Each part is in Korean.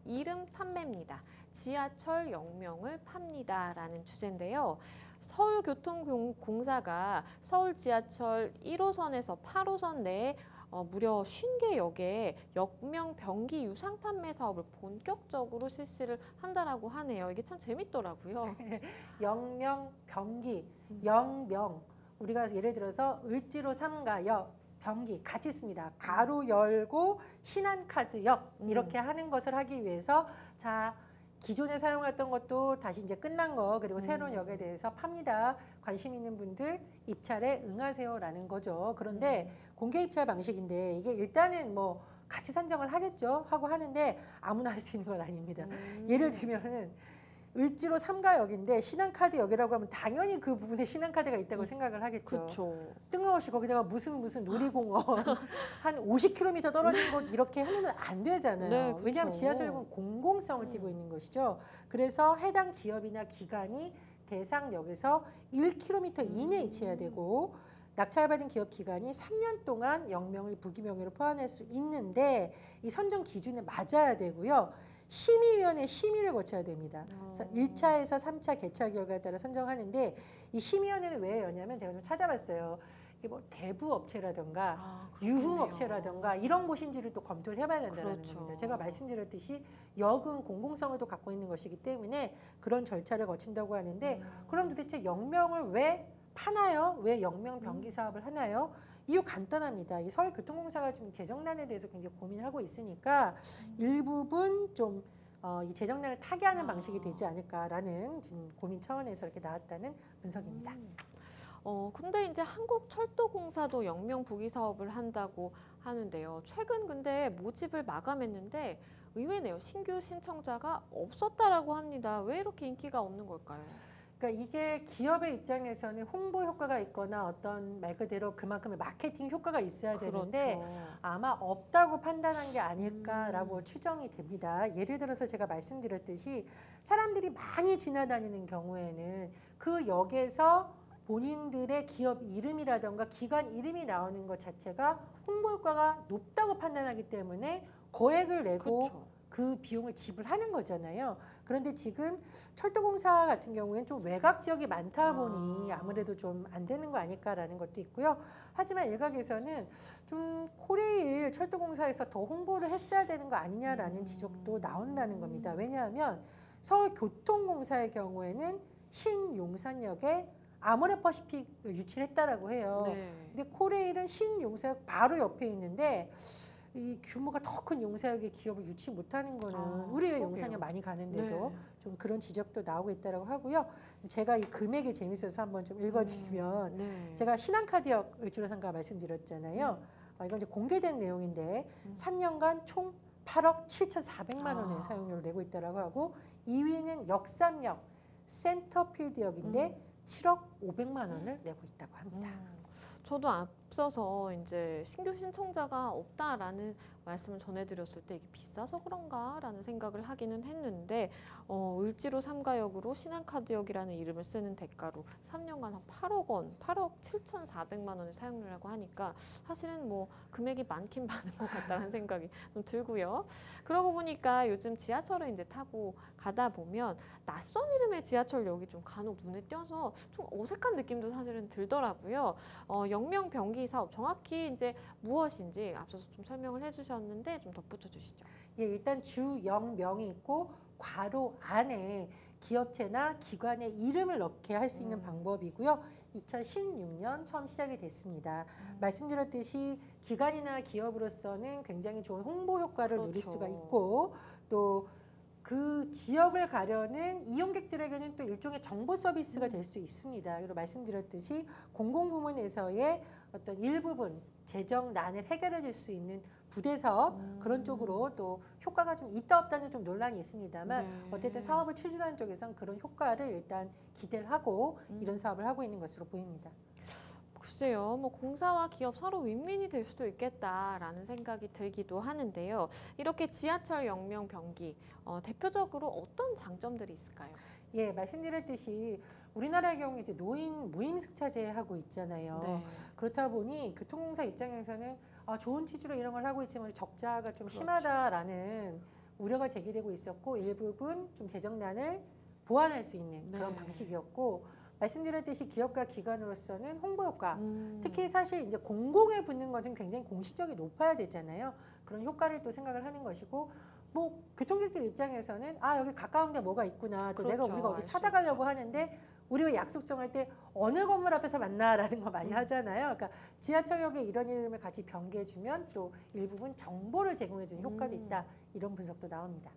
이름 판매입니다. 지하철 영명을 팝니다. 라는 주제인데요. 서울교통공사가 서울 지하철 1호선에서 8호선 내에 무려 50개 역에 역명 변기 유상 판매 사업을 본격적으로 실시를 한다라고 하네요. 이게 참 재밌더라고요. 역명, 변기, 영명. 우리가 예를 들어서 을지로 3가역, 변기 같이 씁니다. 가로 열고 신한카드역 이렇게 하는 것을 하기 위해서 자 기존에 사용했던 것도 다시 이제 끝난 거 그리고 새로운 역에 대해서 팝니다. 관심 있는 분들 입찰에 응하세요라는 거죠. 그런데 공개 입찰 방식인데 이게 일단은 뭐 같이 선정을 하겠죠. 하고 하는데 아무나 할 수 있는 건 아닙니다. 예를 들면은 을지로 3가역인데 신한카드역이라고 하면 당연히 그 부분에 신한카드가 있다고 생각을 하겠죠. 그쵸. 뜬금없이 거기다가 무슨 놀이공원 한 50km 떨어진 곳 이렇게 해놓으면 안 되잖아요. 네, 그쵸. 왜냐하면 지하철역은 공공성을 띠고 있는 것이죠. 그래서 해당 기업이나 기관이 대상역에서 1km 이내에 위치해야 되고 낙찰받은 기업 기관이 3년 동안 역명을 부기명예로 포함할 수 있는데 이 선정 기준에 맞아야 되고요. 심의위원회 심의를 거쳐야 됩니다. 그래서 1차에서 3차 개찰 결과에 따라 선정하는데 이 심의위원회는 왜 여냐면 제가 좀 찾아봤어요. 이게 뭐 대부업체라든가 유흥업체라든가 이런 곳인지를 또 검토를 해봐야 된다는 겁니다. 제가 말씀드렸듯이 역은 공공성을 또 갖고 있는 것이기 때문에 그런 절차를 거친다고 하는데 그럼 도대체 역명을 왜 파나요? 왜 역명 변기 사업을 하나요? 이유 간단합니다. 이 서울교통공사가 지금 재정난에 대해서 굉장히 고민하고 있으니까 일부분 좀 이 재정난을 타개하는 방식이 되지 않을까라는 지금 고민 차원에서 이렇게 나왔다는 분석입니다. 근데 이제 한국철도공사도 역명 부기 사업을 한다고 하는데요. 최근 근데 모집을 마감했는데 의외네요. 신규 신청자가 없었다라고 합니다. 왜 이렇게 인기가 없는 걸까요? 그러니까 이게 기업의 입장에서는 홍보 효과가 있거나 어떤 말 그대로 그만큼의 마케팅 효과가 있어야 되는데 아마 없다고 판단한 게 아닐까라고 추정이 됩니다. 예를 들어서 제가 말씀드렸듯이 사람들이 많이 지나다니는 경우에는 그 역에서 본인들의 기업 이름이라던가 기관 이름이 나오는 것 자체가 홍보 효과가 높다고 판단하기 때문에 거액을 내고 그 비용을 지불하는 거잖아요. 그런데 지금 철도공사 같은 경우에는 좀 외곽 지역이 많다 보니 아무래도 좀 안 되는 거 아닐까라는 것도 있고요. 하지만 일각에서는 좀 코레일 철도공사에서 더 홍보를 했어야 되는 거 아니냐라는 지적도 나온다는 겁니다. 왜냐하면 서울교통공사의 경우에는 신용산역에 아모레퍼시픽을 유치를 했다라고 해요. 근데 코레일은 신용사역 바로 옆에 있는데 이 규모가 더 큰 용사역에 기업을 유치 못하는 거는 우리 왜 용산역 많이 가는데도 좀 그런 지적도 나오고 있다고 하고요. 제가 이 금액이 재밌어서 한번 좀 읽어드리면 제가 신한카드역 을지로 3가 말씀드렸잖아요. 이건 이제 공개된 내용인데 3년간 총 8억 7,400만 원의 사용료를 내고 있다고 하고 2위는 역삼역 센터필드역인데 7억 500만 원을 내고 있다고 합니다. 저도 앞서서 이제 신규 신청자가 없다라는 말씀을 전해드렸을 때 이게 비싸서 그런가라는 생각을 하기는 했는데 을지로 3가역으로 신한카드역이라는 이름을 쓰는 대가로 3년간 한 8억 원, 8억 7,400만 원의 사용료라고 하니까 사실은 뭐 금액이 많긴 많은 것 같다는 생각이 좀 들고요. 그러고 보니까 요즘 지하철을 이제 타고 가다 보면 낯선 이름의 지하철역이 좀 간혹 눈에 띄어서 좀 어색한 느낌도 사실은 들더라고요. 역명 변기 사업 정확히 이제 무엇인지 앞서서 좀 설명을 해주셨는데 좀 덧붙여 주시죠. 예, 일단 주역명이 있고 괄호 안에 기업체나 기관의 이름을 넣게 할 수 있는 방법이고요. 2016년 처음 시작이 됐습니다. 말씀드렸듯이 기관이나 기업으로서는 굉장히 좋은 홍보 효과를 누릴 수가 있고 또 그 지역을 가려는 이용객들에게는 또 일종의 정보 서비스가 될 수 있습니다. 그리고 말씀드렸듯이 공공부문에서의 어떤 일부분 재정난을 해결해 줄 수 있는 부대사업 그런 쪽으로 또 효과가 좀 있다 없다는 좀 논란이 있습니다만 어쨌든 사업을 추진하는 쪽에선 그런 효과를 일단 기대를 하고 이런 사업을 하고 있는 것으로 보입니다. 글쎄요, 뭐 공사와 기업 서로 윈윈이 될 수도 있겠다라는 생각이 들기도 하는데요. 이렇게 지하철 역명 변기, 대표적으로 어떤 장점들이 있을까요? 예, 말씀드렸듯이 우리나라의 경우 이제 노인 무임승차제 하고 있잖아요. 그렇다 보니 교통공사 입장에서는 좋은 취지로 이런 걸 하고 있지만 적자가 좀 심하다라는 우려가 제기되고 있었고 일부분 좀 재정난을 보완할 수 있는 그런 네. 방식이었고 말씀드렸듯이 기업과 기관으로서는 홍보 효과 특히 사실 이제 공공에 붙는 것은 굉장히 공신력이 높아야 되잖아요. 그런 효과를 또 생각을 하는 것이고 뭐 교통객들 입장에서는 아 여기 가까운데 뭐가 있구나 또 내가 그렇죠. 우리가 어디 알 수 찾아가려고 있죠. 하는데 우리가 약속 정할 때 어느 건물 앞에서 만나라는 거 많이 하잖아요. 그러니까 지하철역에 이런 이름을 같이 병기해주면 또 일부분 정보를 제공해주는 효과도 있다. 이런 분석도 나옵니다.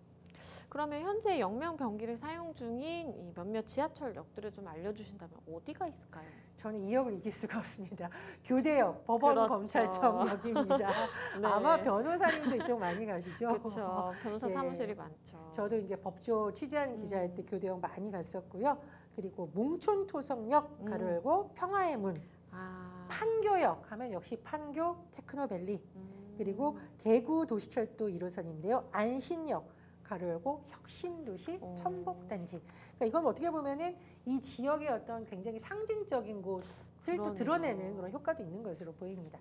그러면 현재 영명 병기를 사용 중인 이 몇몇 지하철역들을 좀 알려주신다면 어디가 있을까요? 저는 이 역을 잊을 수가 없습니다. 교대역, 법원, 그렇죠. 검찰청 역입니다. 네. 아마 변호사님도 이쪽 많이 가시죠? 그렇죠. 변호사 예. 사무실이 많죠. 저도 이제 법조 취재하는 기자일 때 교대역 많이 갔었고요. 그리고 몽촌토성역 가로 열고 평화의 문, 아, 판교역 하면 역시 판교 테크노밸리, 그리고 대구 도시철도 1호선인데요. 안신역 가로 열고 혁신도시 첨복단지. 그러니까 이건 어떻게 보면은 이 지역의 어떤 굉장히 상징적인 곳을 또 그러네요. 드러내는 그런 효과도 있는 것으로 보입니다.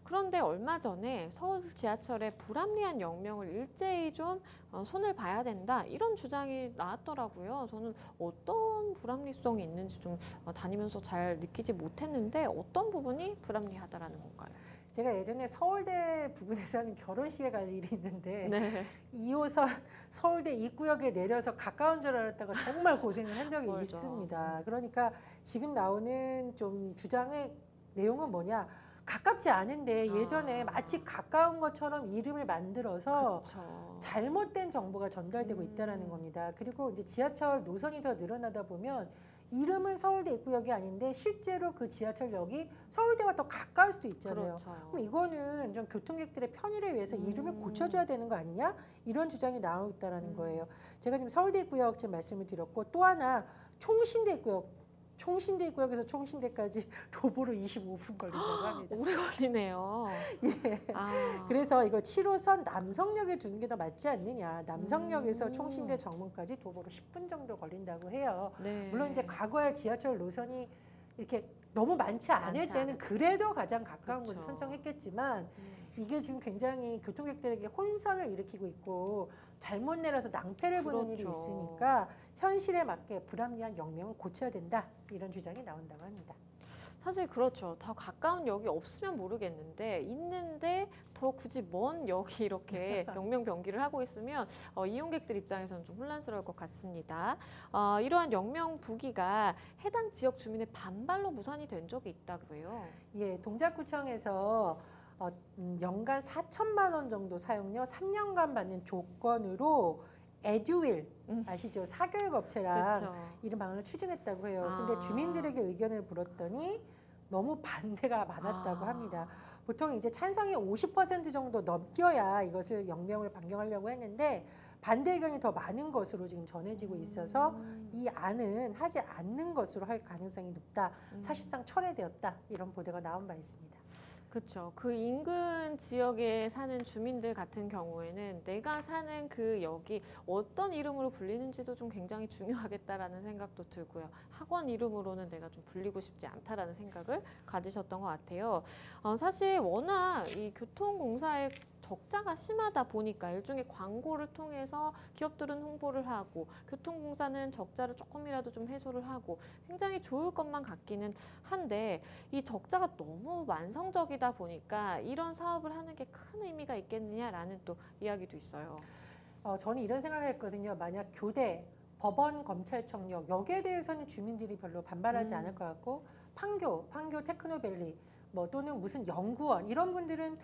그런데 얼마 전에 서울 지하철의 불합리한 역명을 일제히 좀 손을 봐야 된다 이런 주장이 나왔더라고요. 저는 어떤 불합리성이 있는지 좀 다니면서 잘 느끼지 못했는데 어떤 부분이 불합리하다라는 건가요? 제가 예전에 서울대 부근에서 하는 결혼식에 갈 일이 있는데 네. 2호선 서울대 입구역에 내려서 가까운 줄 알았다가 정말 고생을 한 적이 맞아. 있습니다. 그러니까 지금 나오는 좀 주장의 내용은 뭐냐? 가깝지 않은데 예전에 마치 가까운 것처럼 이름을 만들어서 그렇죠. 잘못된 정보가 전달되고 있다는 겁니다. 그리고 이제 지하철 노선이 더 늘어나다 보면 이름은 서울대 입구역이 아닌데 실제로 그 지하철역이 서울대와 더 가까울 수도 있잖아요. 그렇죠. 그럼 이거는 좀 교통객들의 편의를 위해서 이름을 고쳐줘야 되는 거 아니냐? 이런 주장이 나오고 있다는 거예요. 제가 지금 서울대 입구역 지금 말씀을 드렸고 또 하나 총신대 입구역. 총신대 입구역에서 총신대까지 도보로 25분 걸린다고 합니다. 오래 걸리네요. 예. 아, 그래서 이거 7호선 남성역에 두는 게 더 맞지 않느냐. 남성역에서 총신대 정문까지 도보로 10분 정도 걸린다고 해요. 네. 물론 이제 과거에 지하철 노선이 이렇게 너무 많지 않을 많지 때는 않을 그래도 가장 가까운 곳을 그렇죠. 선정했겠지만 이게 지금 굉장히 교통객들에게 혼선을 일으키고 있고 잘못 내려서 낭패를 보는 일이 그렇죠. 있으니까 현실에 맞게 불합리한 역명은 고쳐야 된다. 이런 주장이 나온다고 합니다. 사실 그렇죠. 더 가까운 역이 없으면 모르겠는데 있는데 더 굳이 먼 역이 이렇게 영명병기를 하고 있으면 이용객들 입장에서는 좀 혼란스러울 것 같습니다. 이러한 영명부기가 해당 지역 주민의 반발로 무산이 된 적이 있다고 해요. 예, 동작구청에서 연간 4천만 원 정도 사용료 3년간 받는 조건으로 에듀윌 아시죠? 사교육 업체랑 그렇죠. 이런 방안을 추진했다고 해요. 근데 아. 주민들에게 의견을 물었더니 너무 반대가 많았다고 합니다. 보통 이제 찬성이 50% 정도 넘겨야 이것을 영명을 변경하려고 했는데 반대 의견이 더 많은 것으로 지금 전해지고 있어서 이 안은 하지 않는 것으로 할 가능성이 높다. 사실상 철회되었다. 이런 보도가 나온 바 있습니다. 그렇죠. 그 인근 지역에 사는 주민들 같은 경우에는 내가 사는 그 역이 어떤 이름으로 불리는지도 좀 굉장히 중요하겠다라는 생각도 들고요. 학원 이름으로는 내가 좀 불리고 싶지 않다라는 생각을 가지셨던 것 같아요. 사실 워낙 이 교통공사의 적자가 심하다 보니까 일종의 광고를 통해서 기업들은 홍보를 하고 교통공사는 적자를 조금이라도 좀 해소를 하고 굉장히 좋을 것만 같기는 한데 이 적자가 너무 만성적이다 보니까 이런 사업을 하는 게 큰 의미가 있겠느냐라는 또 이야기도 있어요. 저는 이런 생각을 했거든요. 만약 교대, 법원, 검찰청역 여기에 대해서는 주민들이 별로 반발하지 않을 것 같고 판교 테크노밸리 뭐 또는 무슨 연구원 이런 분들은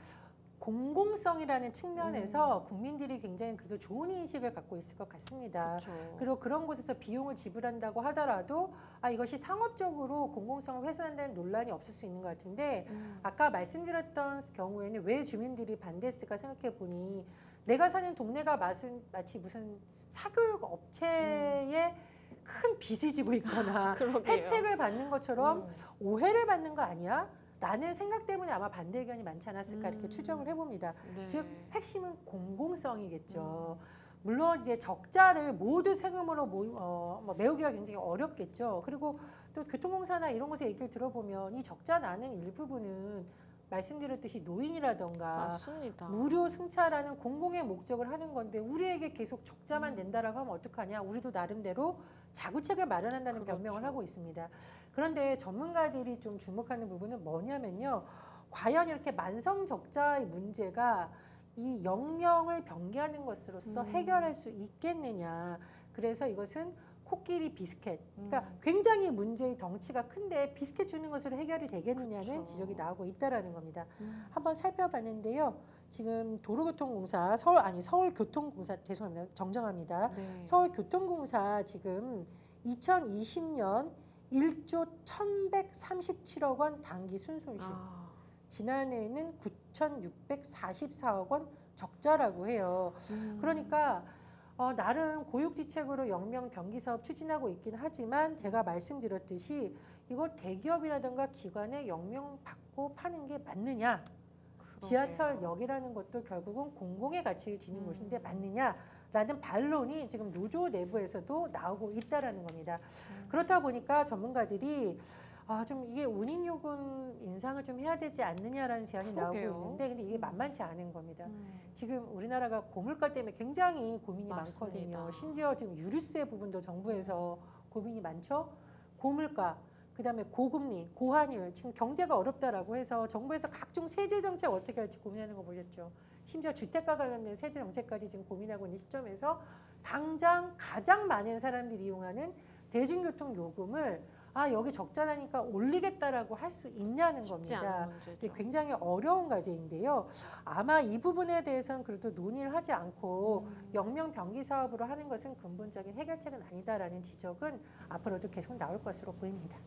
공공성이라는 측면에서 국민들이 굉장히 그래도 좋은 인식을 갖고 있을 것 같습니다. 그렇죠. 그리고 그런 곳에서 비용을 지불한다고 하더라도 이것이 상업적으로 공공성을 훼손한다는 논란이 없을 수 있는 것 같은데 아까 말씀드렸던 경우에는 왜 주민들이 반대했을까 생각해 보니 내가 사는 동네가 마치 무슨 사교육 업체에 큰 빚을 지고 있거나 그러게요. 혜택을 받는 것처럼 오해를 받는 거 아니야? 라는 생각 때문에 아마 반대 의견이 많지 않았을까 이렇게 추정을 해봅니다. 네. 즉 핵심은 공공성이겠죠. 물론 이제 적자를 모두 세금으로 메우기가 굉장히 어렵겠죠. 그리고 또 교통공사나 이런 곳에 얘기를 들어보면 이 적자 나는 일부분은 말씀드렸듯이 노인이라던가 맞습니다. 무료 승차라는 공공의 목적을 하는 건데 우리에게 계속 적자만 낸다라고 하면 어떡하냐. 우리도 나름대로 자구책을 마련한다는 그렇죠. 변명을 하고 있습니다. 그런데 전문가들이 좀 주목하는 부분은 뭐냐면요. 과연 이렇게 만성 적자의 문제가 이 영명을 병기하는 것으로서 해결할 수 있겠느냐. 그래서 이것은 코끼리 비스켓. 그러니까 굉장히 문제의 덩치가 큰데 비스켓 주는 것으로 해결이 되겠느냐는 그렇죠. 지적이 나오고 있다라는 겁니다. 한번 살펴봤는데요. 지금 도로교통공사 서울교통공사 죄송합니다. 정정합니다. 네. 서울교통공사 지금 2020년 1조 1,137억 원 당기 순손실. 아, 지난해에는 9,644억 원 적자라고 해요. 그러니까 나름 고육지책으로 영명 병기 사업 추진하고 있긴 하지만 제가 말씀드렸듯이 이걸 대기업이라든가 기관에 영명 받고 파는 게 맞느냐? 지하철역이라는 것도 결국은 공공의 가치를 지닌 곳인데 맞느냐라는 반론이 지금 노조 내부에서도 나오고 있다라는 겁니다. 그렇다 보니까 전문가들이 좀 이게 운임요금 인상을 좀 해야 되지 않느냐라는 제안이 그러게요. 나오고 있는데 근데 이게 만만치 않은 겁니다. 지금 우리나라가 고물가 때문에 굉장히 고민이 맞습니다. 많거든요. 심지어 지금 유류세 부분도 정부에서 고민이 많죠. 고물가, 그다음에 고금리, 고환율, 지금 경제가 어렵다라고 해서 정부에서 각종 세제 정책 어떻게 할지 고민하는 거 보셨죠. 심지어 주택과 관련된 세제 정책까지 지금 고민하고 있는 시점에서 당장 가장 많은 사람들이 이용하는 대중교통 요금을 여기 적자 나니까 올리겠다라고 할 수 있냐는 쉽지 겁니다. 않은 문제죠. 이게 굉장히 어려운 과제인데요. 아마 이 부분에 대해서는 그래도 논의를 하지 않고 영명 병기 사업으로 하는 것은 근본적인 해결책은 아니다라는 지적은 앞으로도 계속 나올 것으로 보입니다.